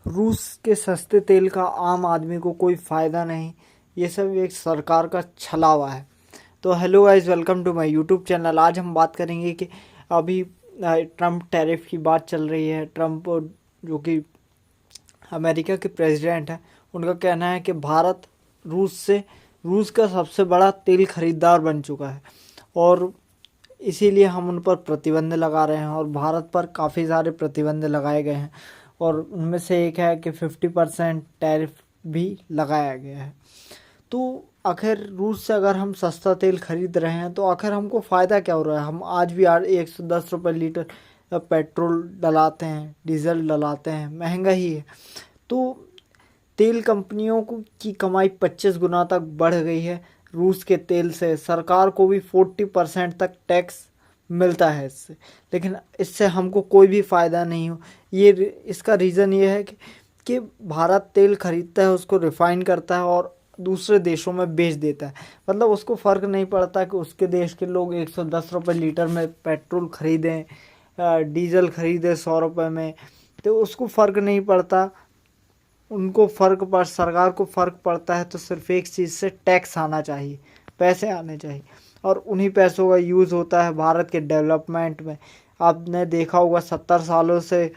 रूस के सस्ते तेल का आम आदमी को कोई फ़ायदा नहीं, ये सब एक सरकार का छलावा है। तो hello guys, welcome to my YouTube channel. आज हम बात करेंगे कि अभी ट्रम्प टैरिफ की बात चल रही है। ट्रम्प जो कि अमेरिका के प्रेसिडेंट हैं, उनका कहना है कि भारत रूस का सबसे बड़ा तेल खरीदार बन चुका है और इसीलिए हम उन पर प्रतिबंध लगा रहे हैं। और भारत पर काफ़ी सारे प्रतिबंध लगाए गए हैं और उनमें से एक है कि 50% टैरिफ भी लगाया गया है। तो आखिर रूस से अगर हम सस्ता तेल खरीद रहे हैं तो आखिर हमको फ़ायदा क्या हो रहा है? हम आज भी 110 रुपये लीटर पेट्रोल डलाते हैं, डीजल डलाते हैं, महंगा ही है। तो तेल कंपनियों की कमाई 25 गुना तक बढ़ गई है रूस के तेल से। सरकार को भी 40% तक टैक्स मिलता है इससे, लेकिन इससे हमको कोई भी फ़ायदा नहीं हो। इसका रीज़न ये है कि भारत तेल खरीदता है, उसको रिफ़ाइन करता है और दूसरे देशों में बेच देता है। मतलब उसको फ़र्क नहीं पड़ता कि उसके देश के लोग 110 रुपये लीटर में पेट्रोल खरीदें, डीजल खरीदें 100 रुपये में, तो उसको फ़र्क नहीं पड़ता। उनको सरकार को फ़र्क पड़ता है तो सिर्फ एक चीज़ से, टैक्स आना चाहिए, पैसे आने चाहिए, और उन्हीं पैसों का यूज़ होता है भारत के डेवलपमेंट में। आपने देखा होगा 70 सालों से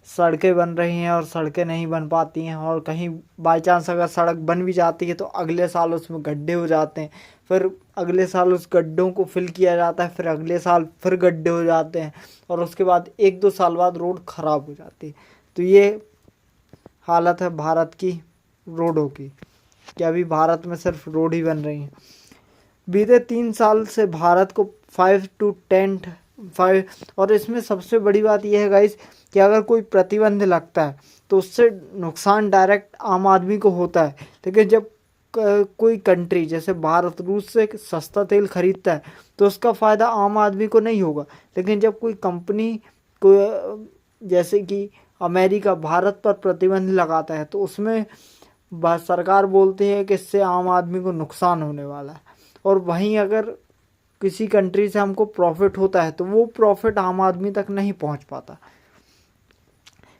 सड़कें बन रही हैं और सड़कें नहीं बन पाती हैं, और कहीं बाई चांस अगर सड़क बन भी जाती है तो अगले साल उसमें गड्ढे हो जाते हैं, फिर अगले साल उस गड्ढों को फिल किया जाता है, फिर अगले साल फिर गड्ढे हो जाते हैं, और उसके बाद 1-2 साल बाद रोड ख़राब हो जाती है। तो ये हालत है भारत की रोडों की, कि अभी भारत में सिर्फ रोड ही बन रही हैं। बीते 3 साल से भारत को 5 और इसमें सबसे बड़ी बात यह है गाइस कि अगर कोई प्रतिबंध लगता है तो उससे नुकसान डायरेक्ट आम आदमी को होता है। लेकिन जब कोई कंट्री जैसे भारत रूस से सस्ता तेल खरीदता है तो उसका फ़ायदा आम आदमी को नहीं होगा। लेकिन जब कोई कंपनी को जैसे कि अमेरिका भारत पर प्रतिबंध लगाता है तो उसमें सरकार बोलती है कि इससे आम आदमी को नुकसान होने वाला है, और वहीं अगर किसी कंट्री से हमको प्रॉफिट होता है तो वो प्रॉफिट आम आदमी तक नहीं पहुंच पाता।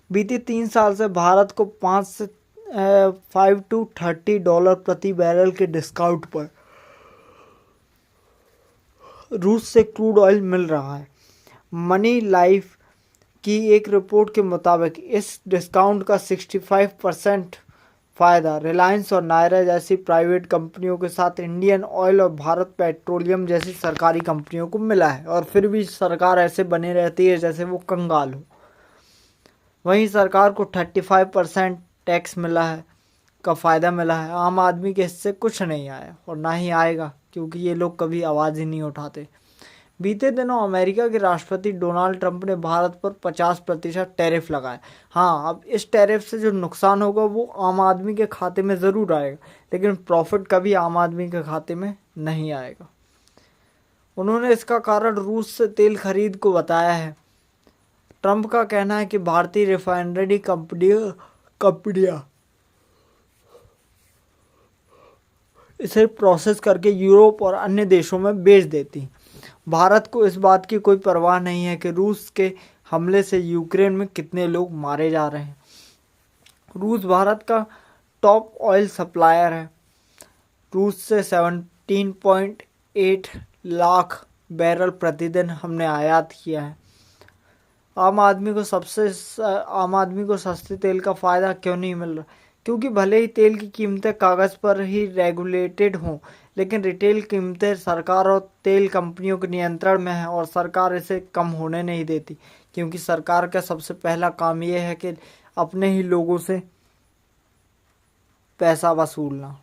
बीते 3 साल से भारत को 5 to 30 डॉलर प्रति बैरल के डिस्काउंट पर रूस से क्रूड ऑयल मिल रहा है। मनी लाइफ की एक रिपोर्ट के मुताबिक इस डिस्काउंट का 65% फ़ायदा रिलायंस और नायरा जैसी प्राइवेट कंपनियों के साथ इंडियन ऑयल और भारत पेट्रोलियम जैसी सरकारी कंपनियों को मिला है, और फिर भी सरकार ऐसे बने रहती है जैसे वो कंगाल हो। वहीं सरकार को 35% टैक्स मिला है, का फ़ायदा मिला है। आम आदमी के हिस्से कुछ नहीं आया और ना ही आएगा, क्योंकि ये लोग कभी आवाज़ ही नहीं उठाते। बीते दिनों अमेरिका के राष्ट्रपति डोनाल्ड ट्रंप ने भारत पर 50% टैरिफ लगाए। हाँ, अब इस टैरिफ से जो नुकसान होगा वो आम आदमी के खाते में ज़रूर आएगा, लेकिन प्रॉफिट कभी आम आदमी के खाते में नहीं आएगा। उन्होंने इसका कारण रूस से तेल खरीद को बताया है। ट्रंप का कहना है कि भारतीय रिफाइनरी कंपनियां इसे प्रोसेस करके यूरोप और अन्य देशों में बेच देती। भारत को इस बात की कोई परवाह नहीं है कि रूस के हमले से यूक्रेन में कितने लोग मारे जा रहे हैं। रूस भारत का टॉप ऑयल सप्लायर है। रूस से 17.8 लाख बैरल प्रतिदिन हमने आयात किया है। आम आदमी को सस्ते तेल का फ़ायदा क्यों नहीं मिल रहा? क्योंकि भले ही तेल की कीमतें कागज़ पर ही रेगुलेटेड हों, लेकिन रिटेल कीमतें सरकार और तेल कंपनियों के नियंत्रण में है, और सरकार इसे कम होने नहीं देती, क्योंकि सरकार का सबसे पहला काम यह है कि अपने ही लोगों से पैसा वसूलना,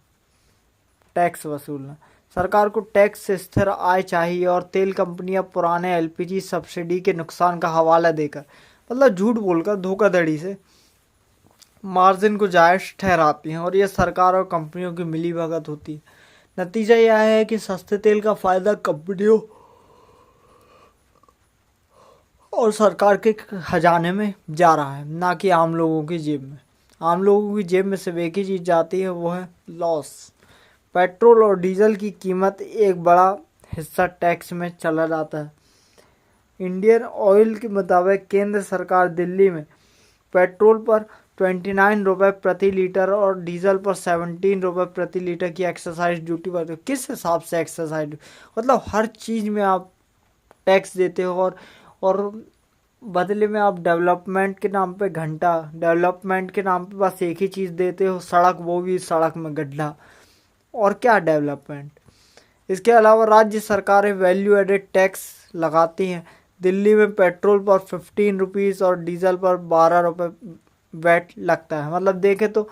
टैक्स वसूलना। सरकार को टैक्स से स्थिर आय चाहिए, और तेल कंपनियां पुराने एलपीजी सब्सिडी के नुकसान का हवाला देकर, मतलब झूठ बोलकर, धोखाधड़ी से मार्जिन को जायज़ ठहराती हैं, और यह सरकार और कंपनियों की मिलीभगत होती है। नतीजा यह है कि सस्ते तेल का फ़ायदा कंपनियों और सरकार के खजाने में जा रहा है, ना कि आम लोगों की जेब में। आम लोगों की जेब में सिर्फ एक ही चीज़ जाती है, वो है लॉस। पेट्रोल और डीजल की कीमत एक बड़ा हिस्सा टैक्स में चला जाता है। इंडियन ऑयल के मुताबिक केंद्र सरकार दिल्ली में पेट्रोल पर ₹29 प्रति लीटर और डीजल पर ₹17 प्रति लीटर की एक्साइज ड्यूटी भरते हो। किस हिसाब से एक्साइज, मतलब हर चीज़ में आप टैक्स देते हो और बदले में आप डेवलपमेंट के नाम पे घंटा, डेवलपमेंट के नाम पे बस एक ही चीज़ देते हो, सड़क, वो भी सड़क में गड्ढा, और क्या डेवलपमेंट। इसके अलावा राज्य सरकारें वैल्यू एडेड टैक्स लगाती हैं। दिल्ली में पेट्रोल पर ₹15 और डीजल पर ₹12 वैट लगता है। मतलब देखें तो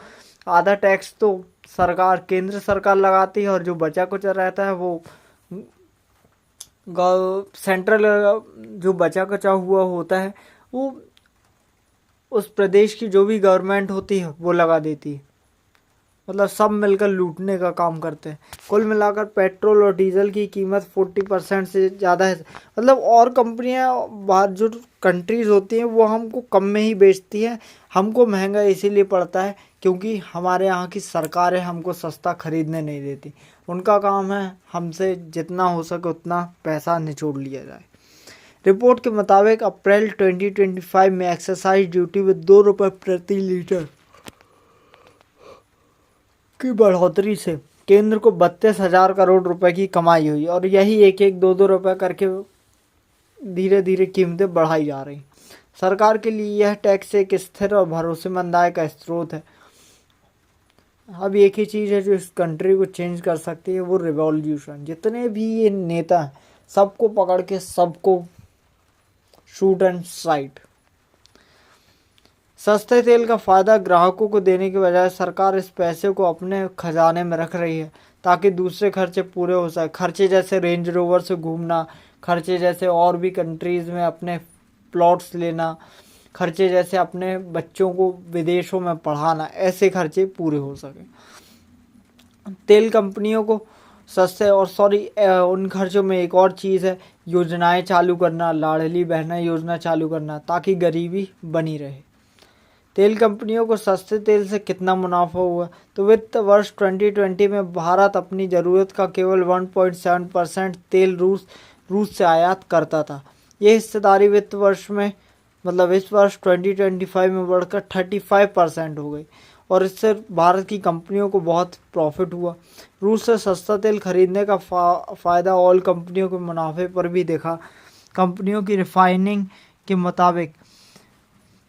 आधा टैक्स तो सरकार, केंद्र सरकार लगाती है, और जो बचा कुचा रहता है वो सेंट्रल, जो बचा कचा हुआ होता है वो उस प्रदेश की जो भी गवर्नमेंट होती है वो लगा देती है। मतलब सब मिलकर लूटने का काम करते हैं। कुल मिलाकर पेट्रोल और डीजल की कीमत 40% से ज़्यादा है। मतलब और कंपनियां बाहर, जो कंट्रीज़ होती हैं, वो हमको कम में ही बेचती हैं, हमको महंगा इसीलिए पड़ता है क्योंकि हमारे यहाँ की सरकारें हमको सस्ता खरीदने नहीं देती। उनका काम है हमसे जितना हो सके उतना पैसा निचोड़ लिया जाए। रिपोर्ट के मुताबिक अप्रैल 2025 में एक्साइज ड्यूटी में ₹2 प्रति लीटर की बढ़ोतरी से केंद्र को 32,000 करोड़ रुपए की कमाई हुई, और यही एक एक ₹2 करके धीरे धीरे कीमतें बढ़ाई जा रही। सरकार के लिए यह टैक्स एक स्थिर और भरोसेमंद आय का स्रोत है। अब एक ही चीज़ है जो इस कंट्री को चेंज कर सकती है, वो रिवॉल्यूशन। जितने भी ये नेता हैं सबको पकड़ के सबको शूट एंड साइट। सस्ते तेल का फ़ायदा ग्राहकों को देने के बजाय सरकार इस पैसे को अपने खजाने में रख रही है ताकि दूसरे खर्चे पूरे हो सके। खर्चे जैसे रेंज रोवर से घूमना, खर्चे जैसे और भी कंट्रीज़ में अपने प्लॉट्स लेना, खर्चे जैसे अपने बच्चों को विदेशों में पढ़ाना, ऐसे खर्चे पूरे हो सके। तेल कंपनियों को सस्ते और उन खर्चों में एक और चीज़ है, योजनाएं चालू करना, लाडली बहना योजना चालू करना ताकि गरीबी बनी रहे। तेल कंपनियों को सस्ते तेल से कितना मुनाफा हुआ, तो वित्त वर्ष 2020 में भारत अपनी ज़रूरत का केवल 1.7% तेल रूस से आयात करता था। ये हिस्सेदारी वित्त वर्ष में, मतलब इस वर्ष 2025 में बढ़कर 35% हो गई, और इससे भारत की कंपनियों को बहुत प्रॉफिट हुआ। रूस से सस्ता तेल खरीदने का फ़ायदा ऑयल कंपनियों के मुनाफे पर भी देखा। कंपनियों की रिफाइनिंग के मुताबिक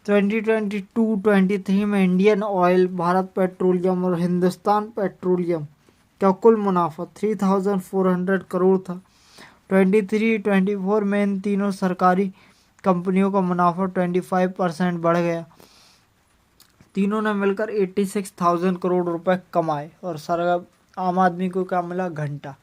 2022-23 में इंडियन ऑयल, भारत पेट्रोलियम और हिंदुस्तान पेट्रोलियम का कुल मुनाफा 3,400 करोड़ था। 23-24 में इन तीनों सरकारी कंपनियों का मुनाफा 25% बढ़ गया। तीनों ने मिलकर 86,000 करोड़ रुपए कमाए, और आम आदमी को क्या मिला, घंटा।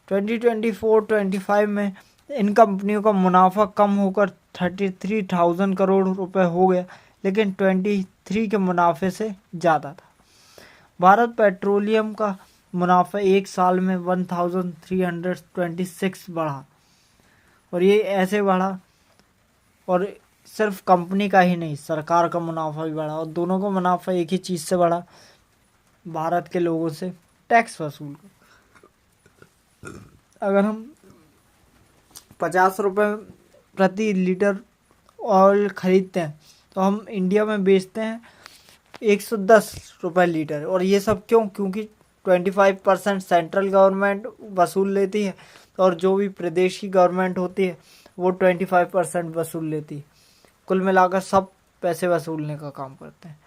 2024-25 में इन कंपनियों का मुनाफा कम होकर 33,000 करोड़ रुपए हो गया, लेकिन 23 के मुनाफे से ज़्यादा था। भारत पेट्रोलियम का मुनाफा एक साल में 1,326 बढ़ा, और ये ऐसे बढ़ा, और सिर्फ कंपनी का ही नहीं, सरकार का मुनाफा भी बढ़ा, और दोनों का मुनाफा एक ही चीज़ से बढ़ा, भारत के लोगों से टैक्स वसूल कर। अगर हम 50 रुपये प्रति लीटर ऑयल खरीदते हैं तो हम इंडिया में बेचते हैं 110 रुपये लीटर, और ये सब क्यों? क्योंकि 25% सेंट्रल गवर्नमेंट वसूल लेती है, और जो भी प्रदेश की गवर्नमेंट होती है वो 25% वसूल लेती है। कुल मिलाकर सब पैसे वसूलने का काम करते हैं।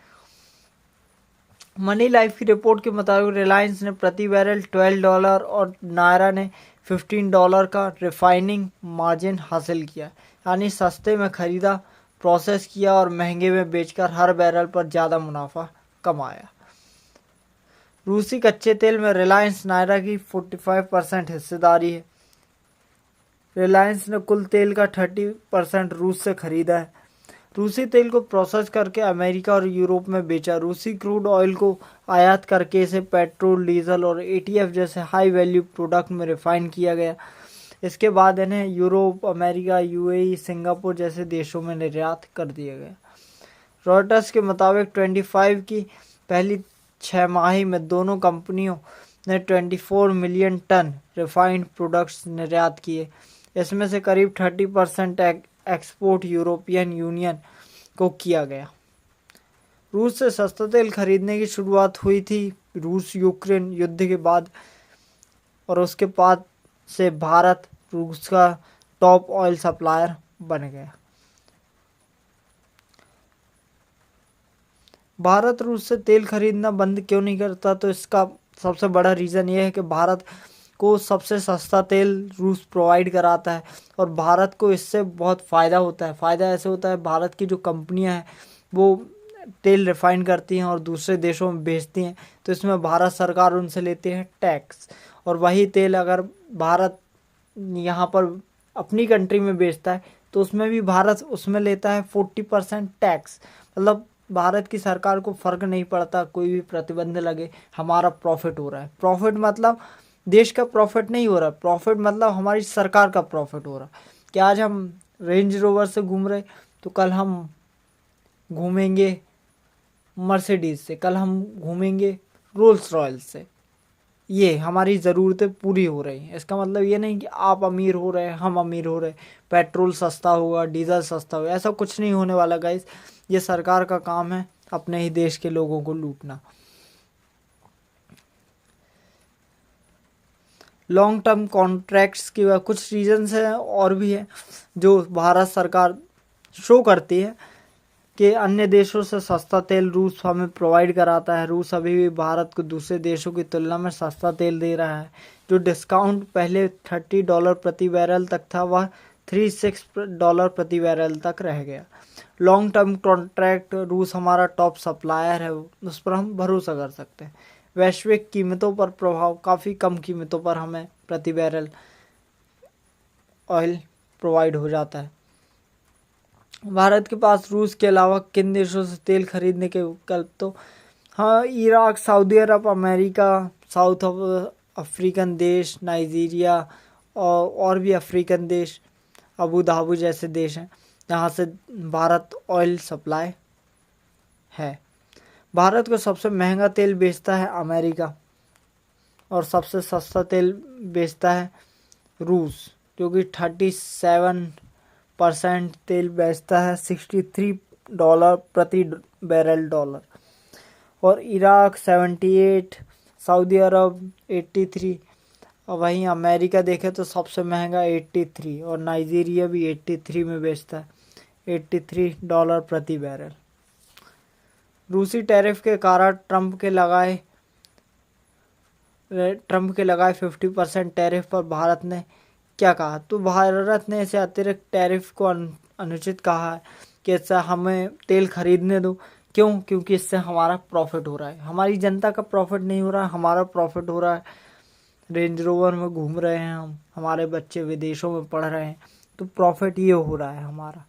मनी लाइफ की रिपोर्ट के मुताबिक रिलायंस ने प्रति बैरल $12 और नायरा ने $15 का रिफाइनिंग मार्जिन हासिल किया, यानी सस्ते में खरीदा, प्रोसेस किया और महंगे में बेचकर हर बैरल पर ज़्यादा मुनाफा कमाया। रूसी कच्चे तेल में रिलायंस नायरा की 45% हिस्सेदारी है। रिलायंस ने कुल तेल का 30% रूस से खरीदा है। रूसी तेल को प्रोसेस करके अमेरिका और यूरोप में बेचा। रूसी क्रूड ऑयल को आयात करके इसे पेट्रोल, डीजल और एटीएफ जैसे हाई वैल्यू प्रोडक्ट में रिफाइन किया गया। इसके बाद इन्हें यूरोप, अमेरिका, यूएई, सिंगापुर जैसे देशों में निर्यात कर दिया गया। रॉयटर्स के मुताबिक 25 की पहली 6 माही में दोनों कंपनियों ने 24 मिलियन टन रिफाइंड प्रोडक्ट्स निर्यात किए। इसमें से करीब 30% एक्सपोर्ट यूरोपियन यूनियन को किया गया। रूस से सस्ता तेल खरीदने की शुरुआत हुई थी रूस यूक्रेन युद्ध के बाद, और उसके बाद से भारत रूस का टॉप ऑयल सप्लायर बन गया। भारत रूस से तेल खरीदना बंद क्यों नहीं करता? तो इसका सबसे बड़ा रीज़न ये है कि भारत को सबसे सस्ता तेल रूस प्रोवाइड कराता है, और भारत को इससे बहुत फ़ायदा होता है। फ़ायदा ऐसे होता है, भारत की जो कंपनियां हैं वो तेल रिफाइन करती हैं और दूसरे देशों में बेचती हैं, तो इसमें भारत सरकार उनसे लेती है टैक्स। और वही तेल अगर भारत यहाँ पर अपनी कंट्री में बेचता है तो उसमें भी भारत उसमें लेता है 40% टैक्स। मतलब भारत की सरकार को फ़र्क नहीं पड़ता, कोई भी प्रतिबंध लगे, हमारा प्रॉफिट हो रहा है। प्रॉफिट मतलब देश का प्रॉफिट नहीं हो रहा, प्रॉफिट मतलब हमारी सरकार का प्रॉफिट हो रहा। कि आज हम रेंज रोवर से घूम रहे तो कल हम घूमेंगे मर्सिडीज से, कल हम घूमेंगे रोल्स रॉयल्स से। ये हमारी ज़रूरतें पूरी हो रही हैं। इसका मतलब ये नहीं कि आप अमीर हो रहे हैं हम अमीर हो रहे, पेट्रोल सस्ता होगा डीजल सस्ता होगा, ऐसा कुछ नहीं होने वाला गाइस। ये सरकार का काम है अपने ही देश के लोगों को लूटना। लॉन्ग टर्म कॉन्ट्रैक्ट्स की कुछ रीजंस हैं और भी हैं जो भारत सरकार शो करती है कि अन्य देशों से सस्ता तेल रूस हमें प्रोवाइड कराता है। रूस अभी भी भारत को दूसरे देशों की तुलना में सस्ता तेल दे रहा है। जो डिस्काउंट पहले $30 प्रति बैरल तक था वह $36 प्रति बैरल तक रह गया। लॉन्ग टर्म कॉन्ट्रैक्ट, रूस हमारा टॉप सप्लायर है, उस पर हम भरोसा कर सकते हैं। वैश्विक कीमतों पर प्रभाव, काफ़ी कम कीमतों पर हमें प्रति बैरल ऑयल प्रोवाइड हो जाता है। भारत के पास रूस के अलावा किन देशों से तेल खरीदने के विकल्प? तो हाँ, इराक, सऊदी अरब, अमेरिका, साउथ अफ्रीकन देश, नाइजीरिया और भी अफ्रीकन देश, अबू धाबी जैसे देश हैं जहाँ से भारत ऑयल सप्लाई है। भारत को सबसे महंगा तेल बेचता है अमेरिका, और सबसे सस्ता तेल बेचता है रूस, जो कि 37% तेल बेचता है $63 प्रति बैरल डॉलर, और इराक 78, सऊदी अरब 83, और वहीं अमेरिका देखें तो सबसे महंगा 83, और नाइजीरिया भी 83 में बेचता है, $83 प्रति बैरल। रूसी टैरिफ के कारण ट्रंप के लगाए 50% टैरिफ पर भारत ने क्या कहा? तो भारत ने इसे अतिरिक्त टैरिफ को अनुचित कहा है कि इससे हमें तेल खरीदने दो। क्यों? क्योंकि इससे हमारा प्रॉफिट हो रहा है। हमारी जनता का प्रॉफिट नहीं हो रहा है, हमारा प्रॉफिट हो रहा है। रेंज रोवर में घूम रहे हैं हम, हमारे बच्चे विदेशों में पढ़ रहे हैं, तो प्रॉफिट ये हो रहा है हमारा।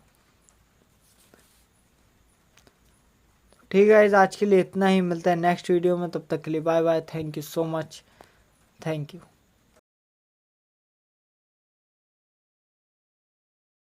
ठीक है, आज के लिए इतना ही। मिलता है नेक्स्ट वीडियो में, तब तक के लिए bye bye. Thank you so much. Thank you.